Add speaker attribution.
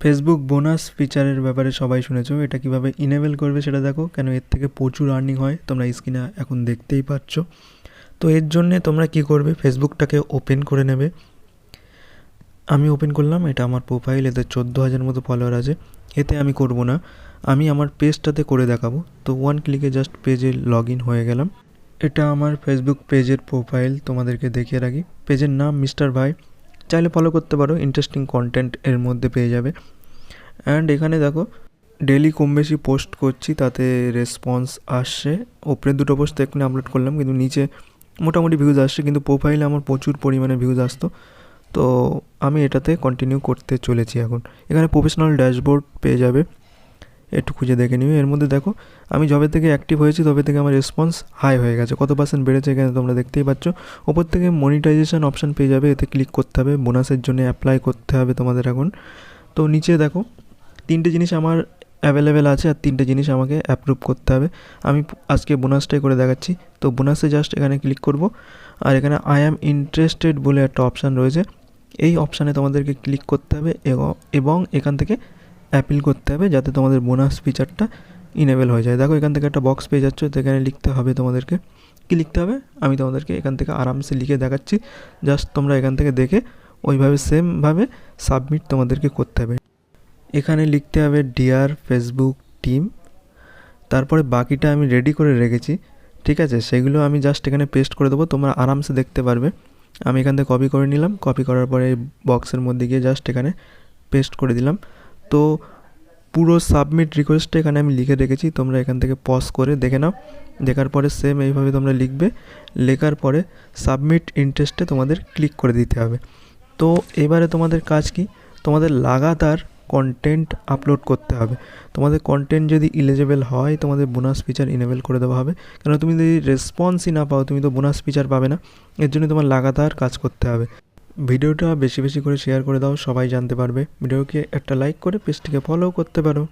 Speaker 1: Facebook bonus ফিচারের ব্যাপারে সবাই শুনেছো, এটা কিভাবে ইনেবল করবে সেটা দেখো, কেন এর থেকে প্রচুর আর্নিং হয়, তোমরা স্ক্রিনে এখন দেখতেই পাচ্ছ। তো এর জন্যে তোমরা কি করবে, ফেসবুকটাকে ওপেন করে নেবে। আমি ওপেন করলাম, এটা আমার প্রোফাইল, এতে 14,000 মতো ফলোয়ার আছে। এতে আমি করব না, আমি আমার পেজটাতে করে দেখাবো। তো ওয়ান ক্লিকে জাস্ট পেজে লগ ইন হয়ে গেলাম। এটা আমার ফেসবুক পেজের প্রোফাইল, তোমাদেরকে দেখিয়ে রাখি। পেজের নাম মিস্টার ভাই, চাইলে ফলো করতে পারো, ইন্টারেস্টিং কন্টেন্ট এর মধ্যে পেয়ে যাবে। অ্যান্ড এখানে দেখো ডেলি কম বেশি পোস্ট করছি, তাতে রেসপন্স আসছে। ওপরে দুটো পোস্ট এখানে আপলোড করলাম, কিন্তু নিচে মোটামুটি ভিউজ আসছে, কিন্তু প্রোফাইলে আমার প্রচুর পরিমাণে ভিউজ আসতো। তো আমি এটাতে কন্টিনিউ করতে চলেছি এখন। এখানে প্রফেশনাল ড্যাশবোর্ড পেয়ে যাবে, একটু খুঁজে দেখে নিবে। এর মধ্যে দেখো আমি যবে থেকে অ্যাক্টিভ হয়েছি তবে থেকে আমার রেসপন্স হাই হয়ে গেছে, কত পার্সেন্ট বেড়েছে এখানে তোমরা দেখতেই পাচ্ছ। ওপর থেকে মনিটাইজেশন অপশান পেয়ে যাবে, এতে ক্লিক করতে হবে, বোনাসের জন্য অ্যাপ্লাই করতে হবে তোমাদের এখন। তো নিচে দেখো 3টে জিনিস আমার অ্যাভেলেবেল আছে, আর 3টে জিনিস আমাকে অ্যাপ্রুভ করতে হবে। আমি আজকে বোনাসটাই করে দেখাচ্ছি। তো বোনাসে জাস্ট এখানে ক্লিক করব, আর এখানে আই অ্যাম ইন্টারেস্টেড বলে একটা অপশান রয়েছে, এই অপশানে তোমাদেরকে ক্লিক করতে হবে এবং এখান থেকে অ্যাপিল করতে হবে, যাতে তোমাদের বোনাস ফিচারটা ইনেবল হয়ে যায়। দেখো এখান থেকে একটা বক্স পেয়ে যাচ্ছ, তো এখানে লিখতে হবে তোমাদেরকে, কী লিখতে হবে আমি তোমাদেরকে এখান থেকে আরামসে লিখে দেখাচ্ছি। জাস্ট তোমরা এখান থেকে দেখে ওইভাবে সেমভাবে সাবমিট তোমাদেরকে করতে হবে। এখানে লিখতে হবে ডিয়ার ফেসবুক টিম, তারপরে বাকিটা আমি রেডি করে রেখেছি, ঠিক আছে, সেগুলো আমি জাস্ট এখানে পেস্ট করে দেবো, তোমরা আরামসে দেখতে পারবে। আমি এখান থেকে কপি করে নিলাম, কপি করার পরে এই বক্সের মধ্যে গিয়ে জাস্ট এখানে পেস্ট করে দিলাম। তো পুরো সাবমিট রিকোয়েস্টটা এখানে আমি লিখে রেখেছি, তোমরা এখান থেকে পজ করে দেখে নাও। দেখার পরে সেম এইভাবে তোমরা লিখবে, লেখার পরে সাবমিট ইন্টারেস্টে তোমাদের ক্লিক করে দিতে হবে। তো এবারে তোমাদের কাজ কি, তোমাদের লাগাতার কন্টেন্ট আপলোড করতে হবে। তোমাদের কন্টেন্ট যদি এলিজিবল হয়, তোমাদের বোনাস ফিচার ইনেবল করে দেওয়া হবে। কেন তুমি যদি রেসপন্সই না পাও, তুমি তো বোনাস ফিচার পাবে না। এর জন্য তোমার লাগাতার কাজ করতে হবে। ভিডিওটা বেশি বেশি করে শেয়ার করে দাও, সবাই জানতে পারবে। ভিডিওকে একটা লাইক করে পেজটিকে ফলো করতে পারো।